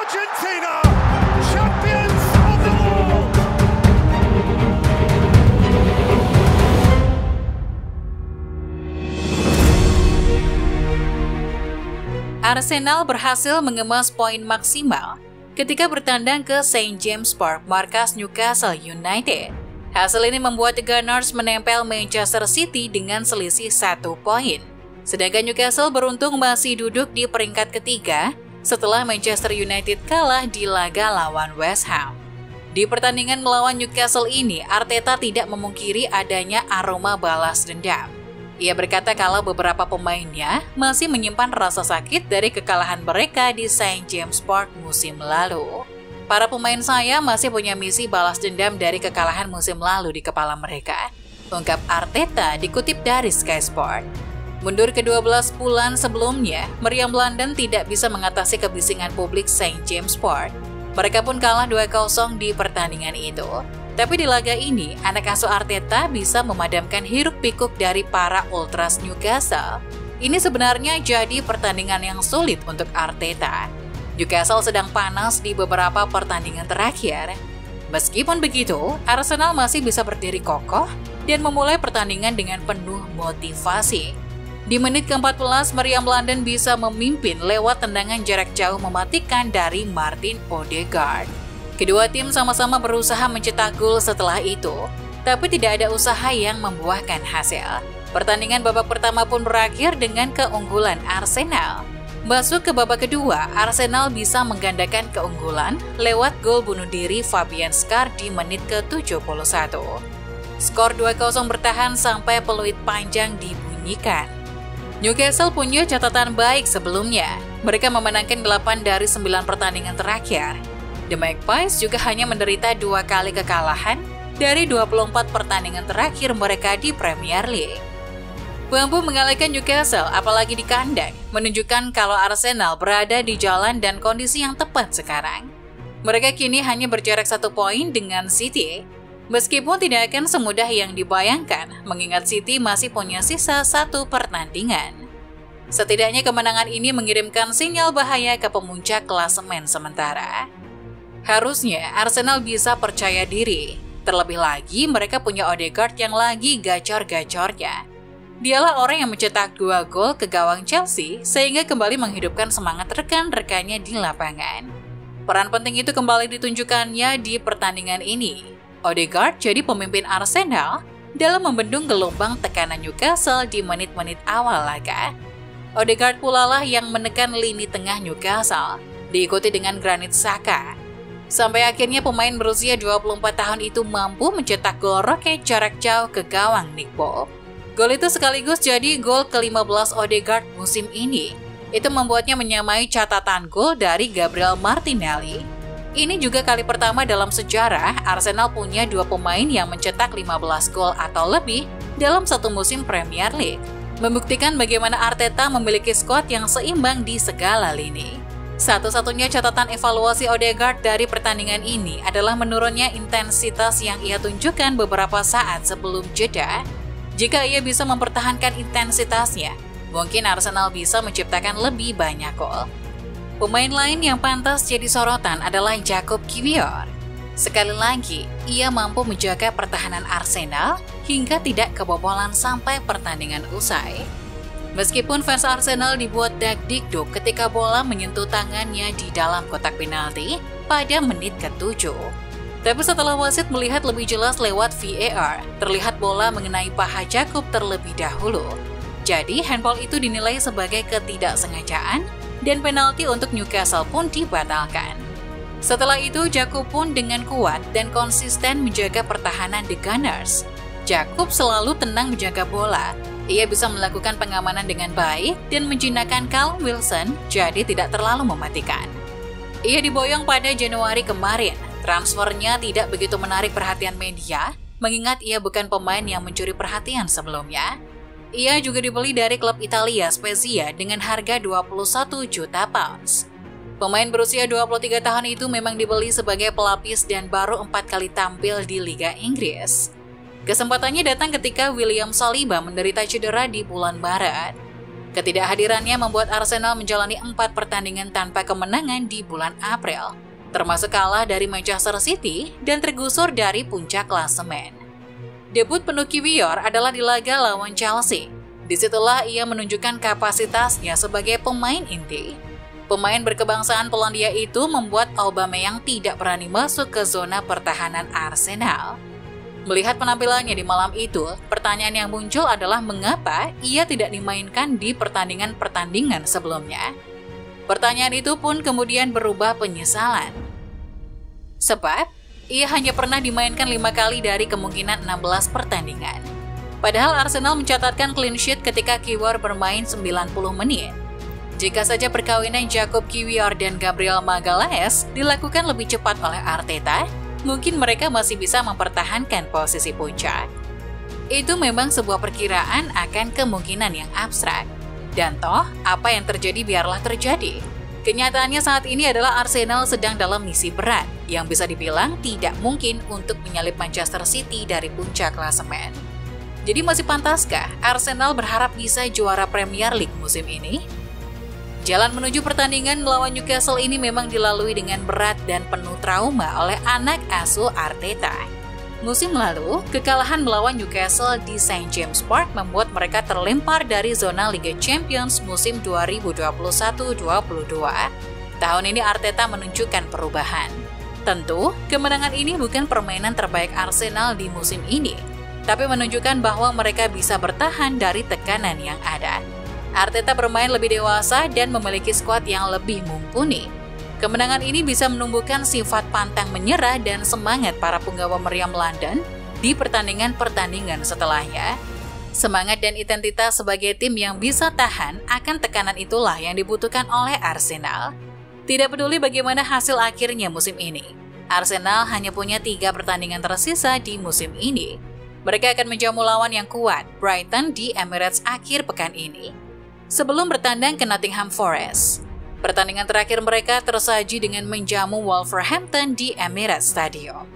Argentina, champions of the world. Arsenal berhasil mengemas poin maksimal ketika bertandang ke St. James Park, markas Newcastle United. Hasil ini membuat The Gunners menempel Manchester City dengan selisih 1 poin. Sedangkan Newcastle beruntung masih duduk di peringkat ketiga setelah Manchester United kalah di laga lawan West Ham. Di pertandingan melawan Newcastle ini, Arteta tidak memungkiri adanya aroma balas dendam. Ia berkata kalau beberapa pemainnya masih menyimpan rasa sakit dari kekalahan mereka di St. James Park musim lalu. Para pemain saya masih punya misi balas dendam dari kekalahan musim lalu di kepala mereka, ungkap Arteta dikutip dari Sky Sport. Mundur ke-12 bulan sebelumnya, Meriam London tidak bisa mengatasi kebisingan publik St. James Park. Mereka pun kalah 2-0 di pertandingan itu. Tapi di laga ini, anak asuh Arteta bisa memadamkan hiruk-pikuk dari para Ultras Newcastle. Ini sebenarnya jadi pertandingan yang sulit untuk Arteta. Newcastle sedang panas di beberapa pertandingan terakhir. Meskipun begitu, Arsenal masih bisa berdiri kokoh dan memulai pertandingan dengan penuh motivasi. Di menit ke-14, Meriam London bisa memimpin lewat tendangan jarak jauh mematikan dari Martin Odegaard. Kedua tim sama-sama berusaha mencetak gol setelah itu, tapi tidak ada usaha yang membuahkan hasil. Pertandingan babak pertama pun berakhir dengan keunggulan Arsenal. Masuk ke babak kedua, Arsenal bisa menggandakan keunggulan lewat gol bunuh diri Fabian Schär di menit ke-71. Skor 2-0 bertahan sampai peluit panjang dibunyikan. Newcastle punya catatan baik sebelumnya. Mereka memenangkan 8 dari 9 pertandingan terakhir. The Magpies juga hanya menderita 2 kali kekalahan dari 24 pertandingan terakhir mereka di Premier League. Mampu mengalahkan Newcastle, apalagi di kandang, menunjukkan kalau Arsenal berada di jalan dan kondisi yang tepat sekarang. Mereka kini hanya berjarak 1 poin dengan City. Meskipun tidak akan semudah yang dibayangkan, mengingat City masih punya sisa 1 pertandingan. Setidaknya kemenangan ini mengirimkan sinyal bahaya ke pemuncak klasemen sementara. Harusnya Arsenal bisa percaya diri. Terlebih lagi mereka punya Odegaard yang lagi gacor-gacornya. Dialah orang yang mencetak 2 gol ke gawang Chelsea sehingga kembali menghidupkan semangat rekan-rekannya di lapangan. Peran penting itu kembali ditunjukkannya di pertandingan ini. Odegaard jadi pemimpin Arsenal dalam membendung gelombang tekanan Newcastle di menit-menit awal laga. Odegaard pula lah yang menekan lini tengah Newcastle, diikuti dengan Granit Xhaka. Sampai akhirnya pemain berusia 24 tahun itu mampu mencetak gol roket jarak jauh ke gawang Nick Pope. Gol itu sekaligus jadi gol ke-15 Odegaard musim ini. Itu membuatnya menyamai catatan gol dari Gabriel Martinelli. Ini juga kali pertama dalam sejarah Arsenal punya 2 pemain yang mencetak 15 gol atau lebih dalam 1 musim Premier League. Membuktikan bagaimana Arteta memiliki skuad yang seimbang di segala lini. Satu-satunya catatan evaluasi Odegaard dari pertandingan ini adalah menurunnya intensitas yang ia tunjukkan beberapa saat sebelum jeda. Jika ia bisa mempertahankan intensitasnya, mungkin Arsenal bisa menciptakan lebih banyak gol. Pemain lain yang pantas jadi sorotan adalah Jakub Kiwior. Sekali lagi, ia mampu menjaga pertahanan Arsenal hingga tidak kebobolan sampai pertandingan usai. Meskipun fans Arsenal dibuat dak-dikduk ketika bola menyentuh tangannya di dalam kotak penalti pada menit ke-7. Tapi setelah wasit melihat lebih jelas lewat VAR, terlihat bola mengenai paha Jakub terlebih dahulu. Jadi handball itu dinilai sebagai ketidaksengajaan dan penalti untuk Newcastle pun dibatalkan. Setelah itu Jakub pun dengan kuat dan konsisten menjaga pertahanan The Gunners. Jakub selalu tenang menjaga bola. Ia bisa melakukan pengamanan dengan baik dan menjinakkan Callum Wilson jadi tidak terlalu mematikan. Ia diboyong pada Januari kemarin. Transfernya tidak begitu menarik perhatian media, mengingat ia bukan pemain yang mencuri perhatian sebelumnya. Ia juga dibeli dari klub Italia Spezia dengan harga 21 juta pounds. Pemain berusia 23 tahun itu memang dibeli sebagai pelapis dan baru 4 kali tampil di Liga Inggris. Kesempatannya datang ketika William Saliba menderita cedera di bulan Maret. Ketidakhadirannya membuat Arsenal menjalani 4 pertandingan tanpa kemenangan di bulan April, termasuk kalah dari Manchester City dan tergusur dari puncak klasemen. Debut penuh Kiwior adalah di laga lawan Chelsea. Disitulah ia menunjukkan kapasitasnya sebagai pemain inti. Pemain berkebangsaan Polandia itu membuat Aubameyang tidak berani masuk ke zona pertahanan Arsenal. Melihat penampilannya di malam itu, pertanyaan yang muncul adalah mengapa ia tidak dimainkan di pertandingan-pertandingan sebelumnya. Pertanyaan itu pun kemudian berubah penyesalan. Sebab, ia hanya pernah dimainkan 5 kali dari kemungkinan 16 pertandingan. Padahal Arsenal mencatatkan clean sheet ketika Kiwior bermain 90 menit. Jika saja perkawinan Jakub Kiwior dan Gabriel Magalhaes dilakukan lebih cepat oleh Arteta, mungkin mereka masih bisa mempertahankan posisi puncak. Itu memang sebuah perkiraan akan kemungkinan yang abstrak. Dan toh, apa yang terjadi biarlah terjadi. Kenyataannya saat ini adalah Arsenal sedang dalam misi berat, yang bisa dibilang tidak mungkin untuk menyalip Manchester City dari puncak klasemen. Jadi masih pantaskah Arsenal berharap bisa juara Premier League musim ini? Jalan menuju pertandingan melawan Newcastle ini memang dilalui dengan berat dan penuh trauma oleh anak asuh Arteta. Musim lalu, kekalahan melawan Newcastle di St. James Park membuat mereka terlempar dari zona Liga Champions musim 2021-22. Tahun ini Arteta menunjukkan perubahan. Tentu, kemenangan ini bukan permainan terbaik Arsenal di musim ini, tapi menunjukkan bahwa mereka bisa bertahan dari tekanan yang ada. Arteta bermain lebih dewasa dan memiliki skuad yang lebih mumpuni. Kemenangan ini bisa menumbuhkan sifat pantang menyerah dan semangat para punggawa meriam London di pertandingan-pertandingan setelahnya. Semangat dan identitas sebagai tim yang bisa tahan akan tekanan itulah yang dibutuhkan oleh Arsenal. Tidak peduli bagaimana hasil akhirnya musim ini, Arsenal hanya punya 3 pertandingan tersisa di musim ini. Mereka akan menjamu lawan yang kuat, Brighton di Emirates akhir pekan ini, sebelum bertandang ke Nottingham Forest. Pertandingan terakhir mereka tersaji dengan menjamu Wolverhampton di Emirates Stadium.